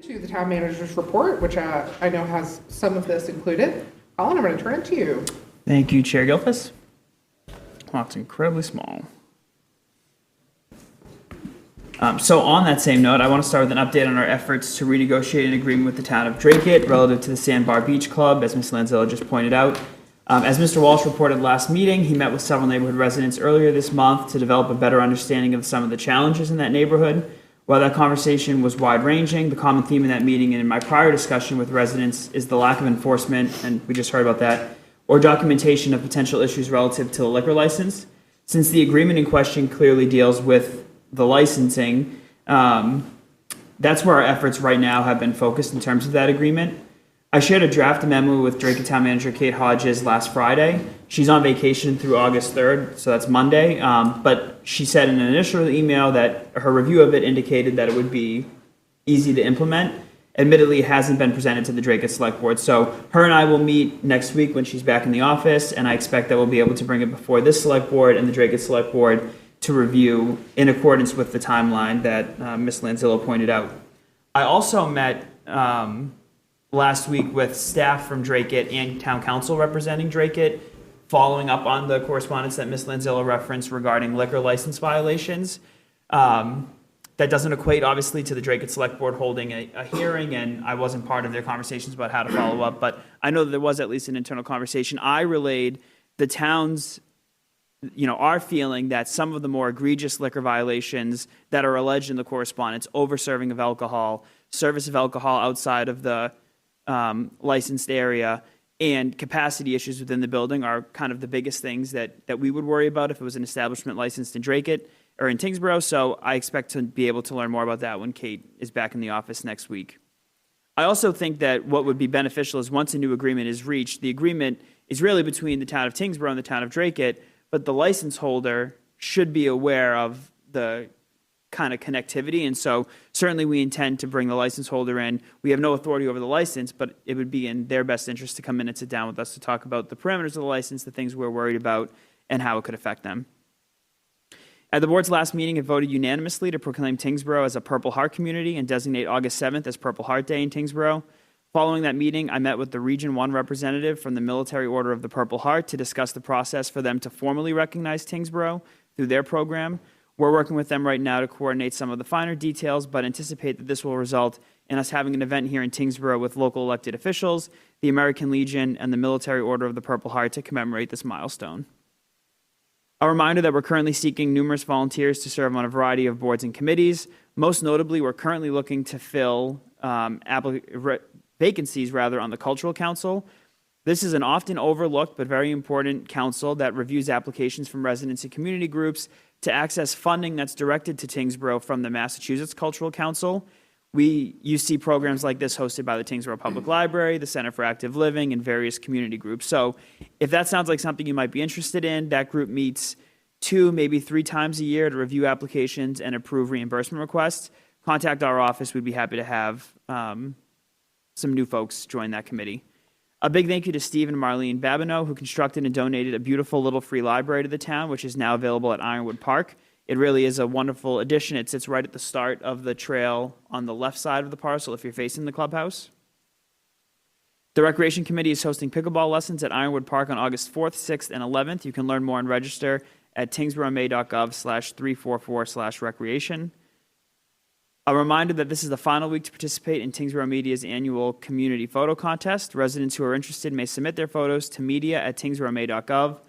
To the town manager's report, which I know has some of this included. Colin, I'm going to turn it to you. Thank you, Chair Gilfus. Wow, it's incredibly small. So on that same note, I want to start with an update on our efforts to renegotiate an agreement with the town of Dracut relative to the Sandbar Beach Club, as Ms. Lanzillo just pointed out. As Mr. Walsh reported last meeting, he met with several neighborhood residents earlier this month to develop a better understanding of some of the challenges in that neighborhood. While that conversation was wide-ranging, the common theme in that meeting and in my prior discussion with residents is the lack of enforcement, and we just heard about that, or documentation of potential issues relative to the liquor license. Since the agreement in question clearly deals with the licensing, that's where our efforts right now have been focused in terms of that agreement. I shared a draft memo with Dracut Town Manager Kate Hodges last Friday. She's on vacation through August 3rd, so that's Monday. But she said in an initial email that her review of it indicated that it would be easy to implement. Admittedly, it hasn't been presented to the Dracut Select Board. So her and I will meet next week when she's back in the office, and I expect that we'll be able to bring it before this Select Board and the Dracut Select Board to review in accordance with the timeline that Ms. Lanzillo pointed out. I also met last week with staff from Dracut and town council representing Dracut, following up on the correspondence that Ms. Lanzillo referenced regarding liquor license violations. That doesn't equate, obviously, to the Dracut Select Board holding a hearing, and I wasn't part of their conversations about how to follow up, but I know that there was at least an internal conversation. I relayed the town's, our feeling that some of the more egregious liquor violations that are alleged in the correspondence, over-serving of alcohol, service of alcohol outside of the licensed area, and capacity issues within the building are kind of the biggest things that we would worry about if it was an establishment licensed in Dracut or in Tyngsborough. So I expect to be able to learn more about that when Kate is back in the office next week. I also think that what would be beneficial is once a new agreement is reached, the agreement is really between the town of Tyngsborough and the town of Dracut, but the license holder should be aware of the kind of connectivity, and so certainly we intend to bring the license holder in. We have no authority over the license, but it would be in their best interest to come in and sit down with us to talk about the parameters of the license, the things we're worried about, and how it could affect them. At the board's last meeting, it voted unanimously to proclaim Tyngsborough as a Purple Heart community and designate August 7th as Purple Heart Day in Tyngsborough. Following that meeting, I met with the Region 1 representative from the Military Order of the Purple Heart to discuss the process for them to formally recognize Tyngsborough through their program. We're working with them right now to coordinate some of the finer details, but anticipate that this will result in us having an event here in Tyngsborough with local elected officials, the American Legion, and the Military Order of the Purple Heart to commemorate this milestone. A reminder that we're currently seeking numerous volunteers to serve on a variety of boards and committees. Most notably, we're currently looking to fill vacancies on the Cultural Council. This is an often overlooked but very important council that reviews applications from residents and community groups to access funding that's directed to Tyngsborough from the Massachusetts Cultural Council. You see programs like this hosted by the Tyngsborough Public Library, the Center for Active Living, and various community groups. So if that sounds like something you might be interested in, that group meets 2, maybe 3 times a year to review applications and approve reimbursement requests. Contact our office. We'd be happy to have some new folks join that committee. A big thank you to Steve and Marlene Babineau, who constructed and donated a beautiful little free library to the town, which is now available at Ironwood Park. It really is a wonderful addition. It sits right at the start of the trail on the left side of the parcel if you're facing the clubhouse. The Recreation Committee is hosting pickleball lessons at Ironwood Park on August 4th, 6th, and 11th. You can learn more and register at tyngsboroughma.gov/344/recreation. A reminder that this is the final week to participate in Tyngsborough Media's annual community photo contest. Residents who are interested may submit their photos to media@tyngsboroughma.gov.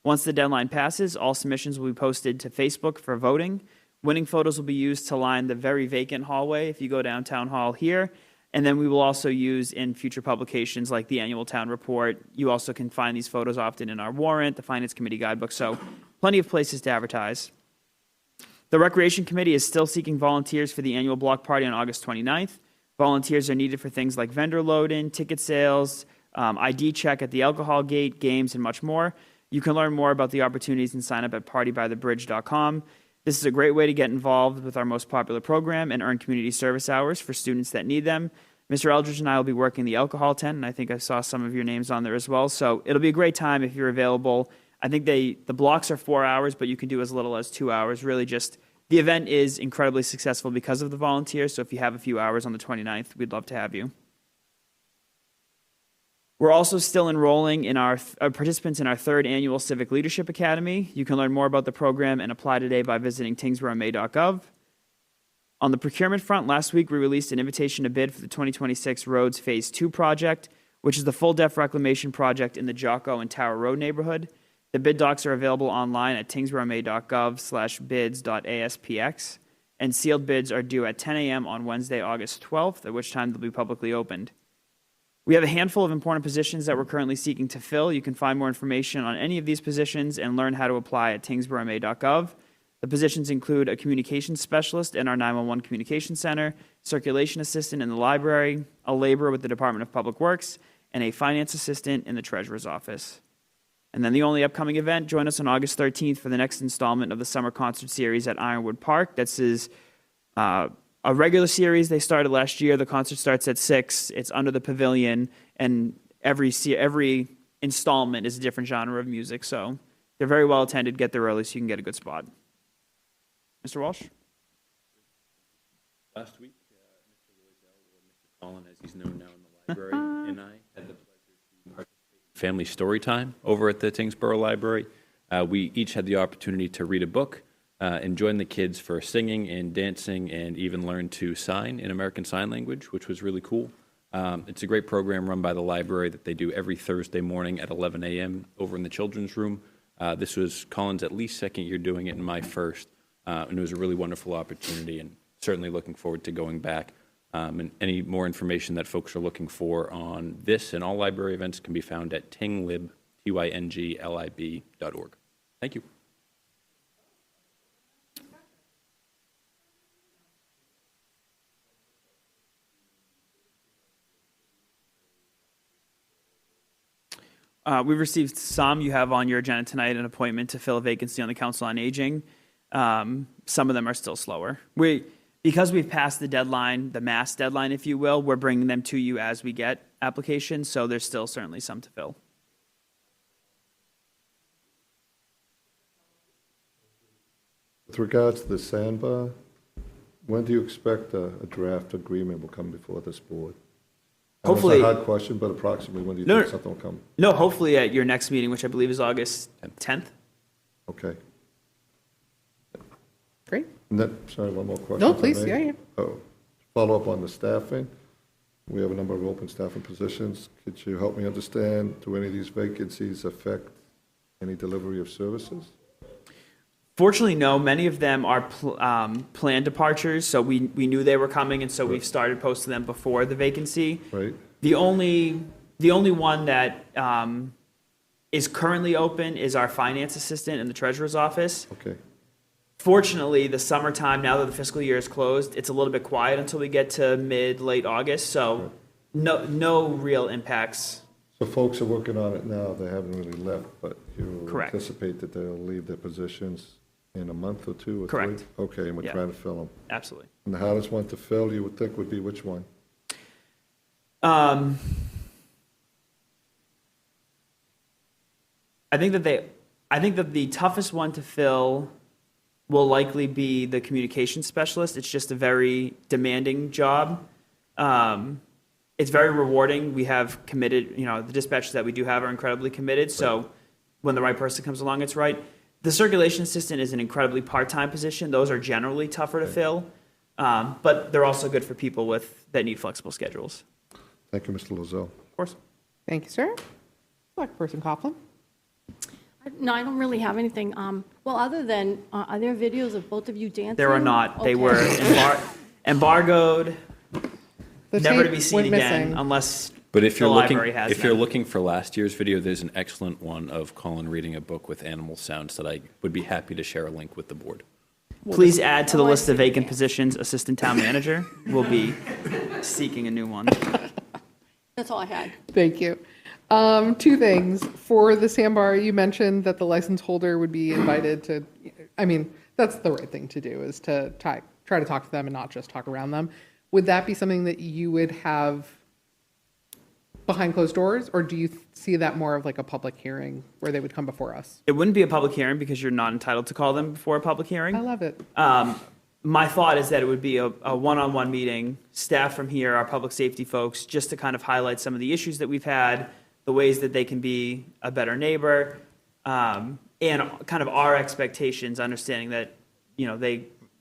Once the deadline passes, all submissions will be posted to Facebook for voting. Winning photos will be used to line the very vacant hallway if you go down Town Hall here. And then we will also use in future publications like the annual town report. You also can find these photos often in our warrant, the Finance Committee guidebook, so plenty of places to advertise. The Recreation Committee is still seeking volunteers for the annual block party on August 29th. Volunteers are needed for things like vendor load-in, ticket sales, ID check at the alcohol gate, games, and much more. You can learn more about the opportunities and sign up at partybythebridge.com. This is a great way to get involved with our most popular program and earn community service hours for students that need them. Mr. Eldridge and I will be working the alcohol tent, and I think I saw some of your names on there as well. So it'll be a great time if you're available. I think the blocks are 4 hours, but you can do as little as 2 hours, really just The event is incredibly successful because of the volunteers, so if you have a few hours on the 29th, we'd love to have you. We're also still enrolling in our participants in our third annual Civic Leadership Academy. You can learn more about the program and apply today by visiting tyngsborough.ma.gov. On the procurement front, last week we released an invitation to bid for the 2026 Roads Phase 2 project, which is the full-depth reclamation project in the Jocko and Tower Road neighborhood. The bid docs are available online at tyngsborough.ma.gov/bids.aspx, and sealed bids are due at 10 a.m. on Wednesday, August 12th, at which time they'll be publicly opened. We have a handful of important positions that we're currently seeking to fill. You can find more information on any of these positions and learn how to apply at tyngsborough.ma.gov. The positions include a communications specialist in our 911 communications center, circulation assistant in the library, a laborer with the Department of Public Works, and a finance assistant in the treasurer's office. And then the only upcoming event, join us on August 13th for the next installment of the summer concert series at Ironwood Park. This is a regular series they started last year. The concert starts at 6. It's under the pavilion, and every installment is a different genre of music. So they're very well attended. Get there early so you can get a good spot. Mr. Walsh? Last week, Mr. Loisel, or Mr. Collin, as he's known now in the library, and I had the pleasure to participate in family story time over at the Tyngsborough Library. We each had the opportunity to read a book and join the kids for singing and dancing and even learn to sign in American Sign Language, which was really cool. It's a great program run by the library that they do every Thursday morning at 11 a.m. over in the children's room. This was Colin's at least second year doing it and my first. And it was a really wonderful opportunity, and certainly looking forward to going back. And any more information that folks are looking for on this and all library events can be found at tyngslib.org. Thank you. We've received some. You have on your agenda tonight an appointment to fill a vacancy on the Council on Aging. Some of them are still slower. Because we've passed the deadline, the mass deadline, if you will, we're bringing them to you as we get applications, so there's still certainly some to fill. With regards to the sandbar, when do you expect a draft agreement will come before this board? Hopefully. It's a hard question, but approximately when do you think something will come? No, hopefully at your next meeting, which I believe is August 10th. Okay. Great. And then, sorry, one more question. No, if I please, may. yeah. Oh, follow up on the staffing. We have a number of open staffing positions. Could you help me understand, do any of these vacancies affect any delivery of services? Fortunately, no. Many of them are planned departures, so we knew they were coming, and so we've started posting them before the vacancy. Right. The only one that is currently open is our finance assistant in the treasurer's office. Okay. Fortunately, the summertime, now that the fiscal year is closed, it's a little bit quiet until we get to late August, so no real impacts. So folks are working on it now, they haven't really left, but you Correct. anticipate that they'll leave their positions in a month or two or Correct. 3? Okay, and we're Yeah. trying to fill them. Absolutely. And the hardest one to fill, you would think, would be which one? I think that the toughest one to fill will likely be the communications specialist. It's just a very demanding job. It's very rewarding. We have committed, the dispatchers that we do have are incredibly committed. So when the right person comes along, it's right. The circulation assistant is an incredibly part-time position. Those are generally tougher to fill, but they're also good for people that need flexible schedules. Thank you, Mr. Loisel. Of course. Thank you, sir. Select Person Coughlin. No, I don't really have anything. Well, other than, are there videos of both of you dancing? There are not. They Okay. were embargoed, The never to tape be seen went again, missing. unless But if the you're looking, library has if you're them. looking for last year's video, there's an excellent one of Colin reading a book with animal sounds that I would be happy to share a link with the board. Please add to the Oh, I list of see. vacant positions, assistant town manager. We'll be seeking a new one. That's all I had. Thank you. Two things. For the sandbar, you mentioned that the license holder would be invited to, that's the right thing to do, is to try to talk to them and not just talk around them. Would that be something that you would have behind closed doors, or do you see that more of like a public hearing where they would come before us? It wouldn't be a public hearing because you're not entitled to call them before a public hearing. I love it. My thought is that it would be a one-on-one meeting, staff from here, our public safety folks, just to kind of highlight some of the issues that we've had, the ways that they can be a better neighbor, and kind of our expectations, understanding that,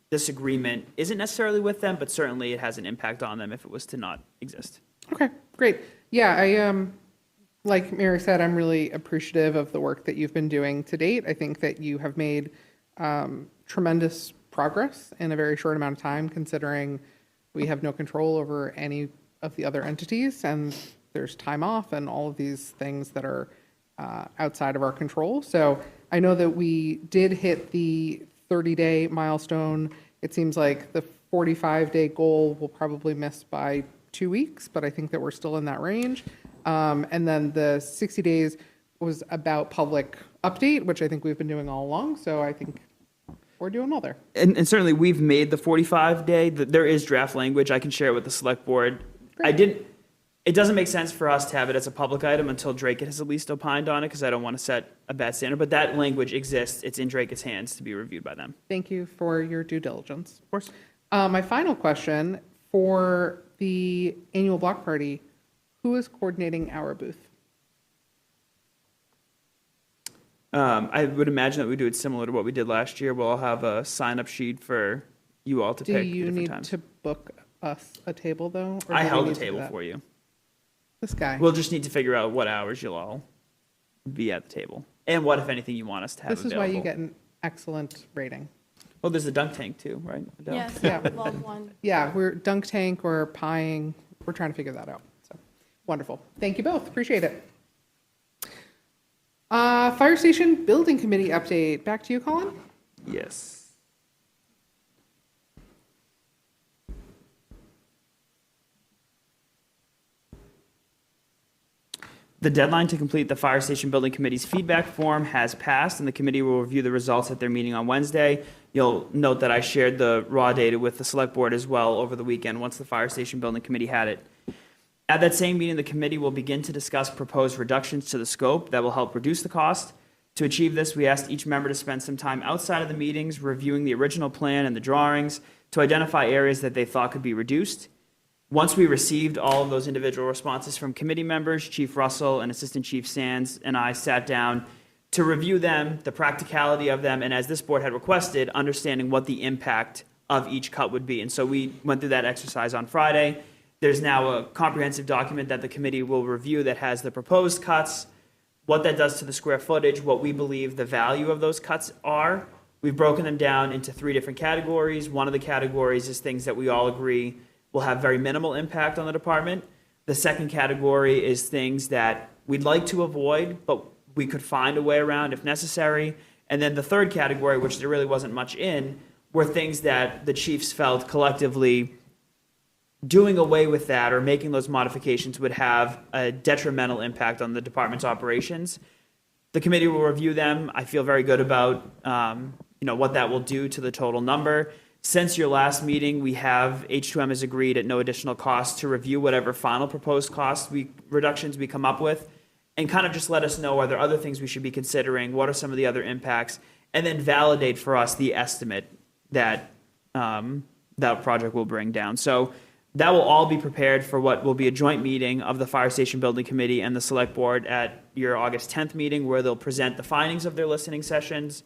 this agreement isn't necessarily with them, but certainly it has an impact on them if it was to not exist. Okay, great. Yeah, I like Mary said, I'm really appreciative of the work that you've been doing to date. I think that you have made tremendous progress in a very short amount of time, considering we have no control over any of the other entities, and there's time off and all of these things that are outside of our control. So I know that we did hit the 30-day milestone. It seems like the 45-day goal will probably miss by 2 weeks, but I think that we're still in that range. And then the 60 days was about public update, which I think we've been doing all along. So I think we're doing well there. And certainly we've made the 45-day. There is draft language. I can share it with the select board. Great. It doesn't make sense for us to have it as a public item until Drake has at least opined on it, because I don't want to set a bad standard. But that language exists. It's in Drake's hands to be reviewed by them. Thank you for your due diligence. Of course. My final question for the annual block party, who is coordinating our booth? I would imagine that we do it similar to what we did last year. We'll have a sign-up sheet for you all to Do pick you different need times. to book us a table, though? or I do we held need a to do table that? for you. This guy. We'll just need to figure out what hours you'll all be at the table, and what, if anything, you want us to have This is why available. you get an excellent rating. Well, there's a dunk tank too, right, Adele? Yes, Yeah. love one. Yeah, we're dunk tank, we're pieing, we're trying to figure that out. So wonderful. Thank you both. Appreciate it. Fire station building committee update. Back to you, Colin. Yes. The deadline to complete the Fire Station Building Committee's feedback form has passed, and the committee will review the results at their meeting on Wednesday. You'll note that I shared the raw data with the Select Board as well over the weekend once the Fire Station Building Committee had it. At that same meeting, the committee will begin to discuss proposed reductions to the scope that will help reduce the cost. To achieve this, we asked each member to spend some time outside of the meetings reviewing the original plan and the drawings to identify areas that they thought could be reduced. Once we received all of those individual responses from committee members, Chief Russell and Assistant Chief Sands and I sat down to review them, the practicality of them, and as this board had requested, understanding what the impact of each cut would be. And so we went through that exercise on Friday. There's now a comprehensive document that the committee will review that has the proposed cuts, what that does to the square footage, what we believe the value of those cuts are. We've broken them down into 3 different categories. One of the categories is things that we all agree will have very minimal impact on the department. The second category is things that we'd like to avoid, but we could find a way around if necessary. And then the third category, which there really wasn't much in, were things that the chiefs felt collectively doing away with that or making those modifications would have a detrimental impact on the department's operations. The committee will review them. I feel very good about what that will do to the total number. Since your last meeting, we have H2M has agreed at no additional cost to review whatever final proposed cost reductions we come up with, and kind of just let us know, are there other things we should be considering? What are some of the other impacts? And then validate for us the estimate that that project will bring down. So that will all be prepared for what will be a joint meeting of the Fire Station Building Committee and the Select Board at your August 10th meeting, where they'll present the findings of their listening sessions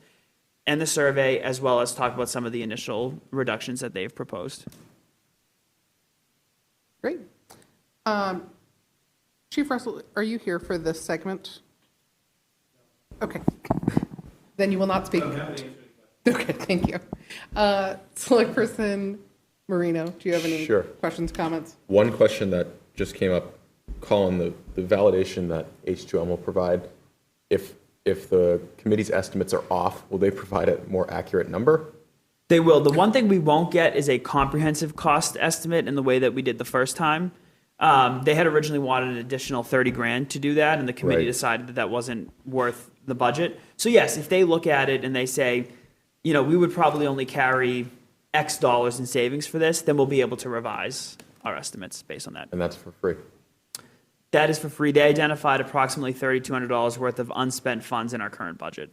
and the survey, as well as talk about some of the initial reductions that they've proposed. Great. Chief Russell, are you here for this segment? Okay. Then you will not speak. Okay, thank you. Select Person Marino, do you have any Sure. questions, comments? One question that just came up, Colin, the validation that H2M will provide, if the committee's estimates are off, will they provide a more accurate number? They will. The one thing we won't get is a comprehensive cost estimate in the way that we did the first time. They had originally wanted an additional $30,000 to do that, and the committee Right. decided that that wasn't worth the budget. So yes, if they look at it and they say, we would probably only carry X dollars in savings for this, then we'll be able to revise our estimates based on that. And that's for free. That is for free. They identified approximately $3,200 worth of unspent funds in our current budget.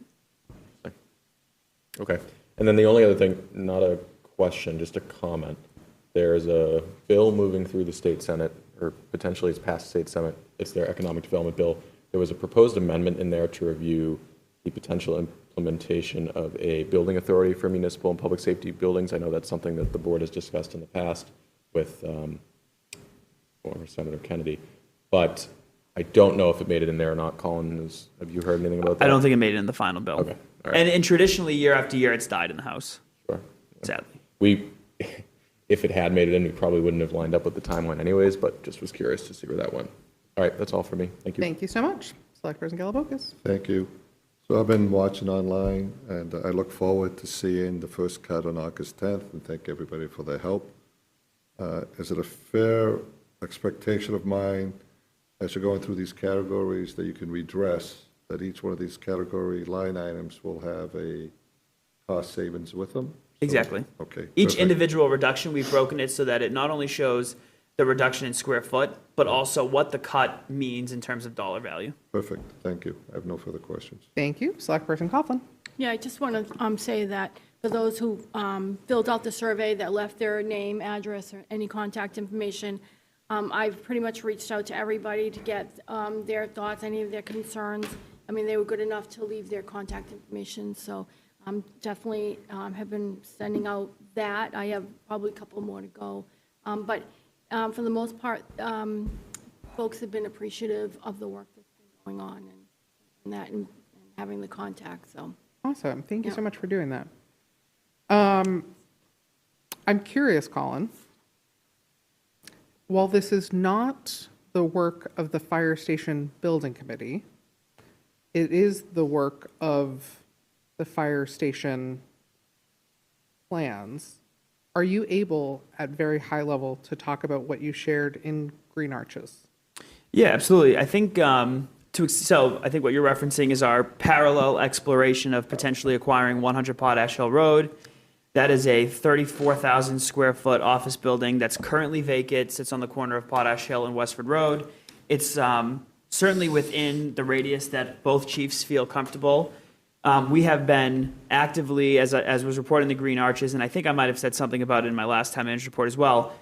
Okay. And then the only other thing, not a question, just a comment. There's a bill moving through the state Senate, or potentially it's passed the state Senate. It's their economic development bill. There was a proposed amendment in there to review the potential implementation of a building authority for municipal and public safety buildings. I know that's something that the board has discussed in the past with former Senator Kennedy. But I don't know if it made it in there or not. Colin, have you heard anything about that? I don't think it made it in the final bill. Okay. All right. And traditionally, year after year, it's died in the House, Sure. sadly. If it had made it in, we probably wouldn't have lined up with the timeline anyways, but just was curious to see where that went. All right, that's all for me. Thank you. Thank you so much. Select Person Galabocas. Thank you. So I've been watching online, and I look forward to seeing the first cut on August 10th, and thank everybody for their help. Is it a fair expectation of mine, as you're going through these categories, that you can redress, that each one of these category line items will have a cost savings with them? Exactly. Okay. Each perfect. individual reduction, we've broken it so that it not only shows the reduction in square foot, but also what the cut means in terms of dollar value. Perfect, thank you. I have no further questions. Thank you. Select Person Coughlin. Yeah, I just want to say that for those who filled out the survey that left their name, address, or any contact information, I've pretty much reached out to everybody to get their thoughts, any of their concerns. I mean, they were good enough to leave their contact information, so definitely have been sending out that. I have probably a couple more to go. But for the most part, folks have been appreciative of the work that's been going on and having the contact, so. Awesome. Thank you Yeah. so much for doing that. I'm curious, Colin. While this is not the work of the Fire Station Building Committee, it is the work of the fire station plans. Are you able, at very high level, to talk about what you shared in Green Arches? Yeah, absolutely. I think I think what you're referencing is our parallel exploration of potentially acquiring 100 Potash Hill Road. That is a 34,000 square foot office building that's currently vacant, sits on the corner of Potash Hill and Westford Road. It's certainly within the radius that both chiefs feel comfortable. We have been actively, as was reported in the Green Arches, and I think I might have said something about it in my last town manager report as well.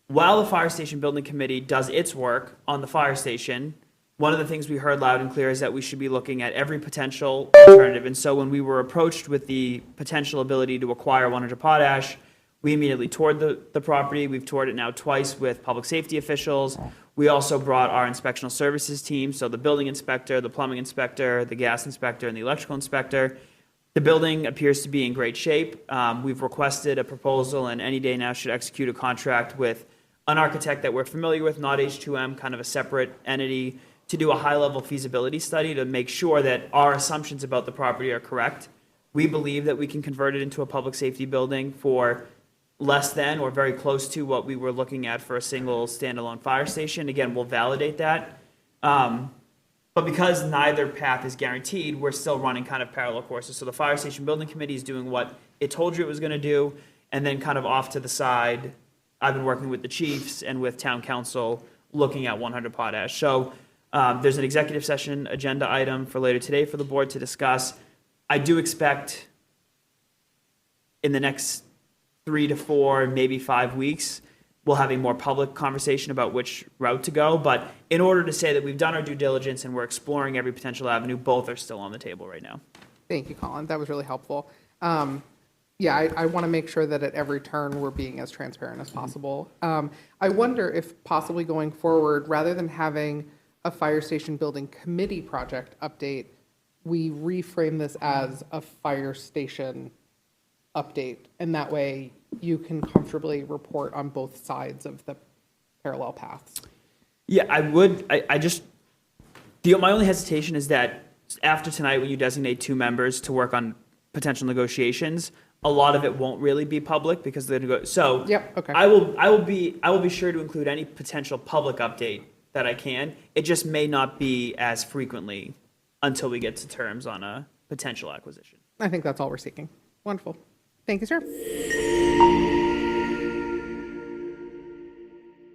While the Fire Station Building Committee does its work on the fire station, one of the things we heard loud and clear is that we should be looking at every potential alternative. And so when we were approached with the potential ability to acquire 100 Potash, we immediately toured the property. We've toured it now twice with public safety officials. We also brought our inspectional services team, so the building inspector, the plumbing inspector, the gas inspector, and the electrical inspector. The building appears to be in great shape. We've requested a proposal, and any day now should execute a contract with an architect that we're familiar with, not H2M, kind of a separate entity, to do a high-level feasibility study to make sure that our assumptions about the property are correct. We believe that we can convert it into a public safety building for less than or very close to what we were looking at for a single standalone fire station. Again, we'll validate that. But because neither path is guaranteed, we're still running kind of parallel courses. So the Fire Station Building Committee is doing what it told you it was going to do, and then kind of off to the side, I've been working with the chiefs and with town council looking at 100 Potash. So there's an executive session agenda item for later today for the board to discuss. I do expect in the next 3 to 4, maybe 5 weeks, we'll have a more public conversation about which route to go. But in order to say that we've done our due diligence and we're exploring every potential avenue, both are still on the table right now. Thank you, Colin. That was really helpful. I want to make sure that at every turn we're being as transparent as possible. I wonder if possibly going forward, rather than having a fire station building committee project update, we reframe this as a fire station update, and that way you can comfortably report on both sides of the parallel paths. Yeah, I would. My only hesitation is that after tonight, when you designate 2 members to work on potential negotiations, a lot of it won't really be public because they're so. Yep. Okay. I will be sure to include any potential public update that I can. It just may not be as frequently until we get to terms on a potential acquisition. I think that's all we're seeking. Wonderful. Thank you, sir.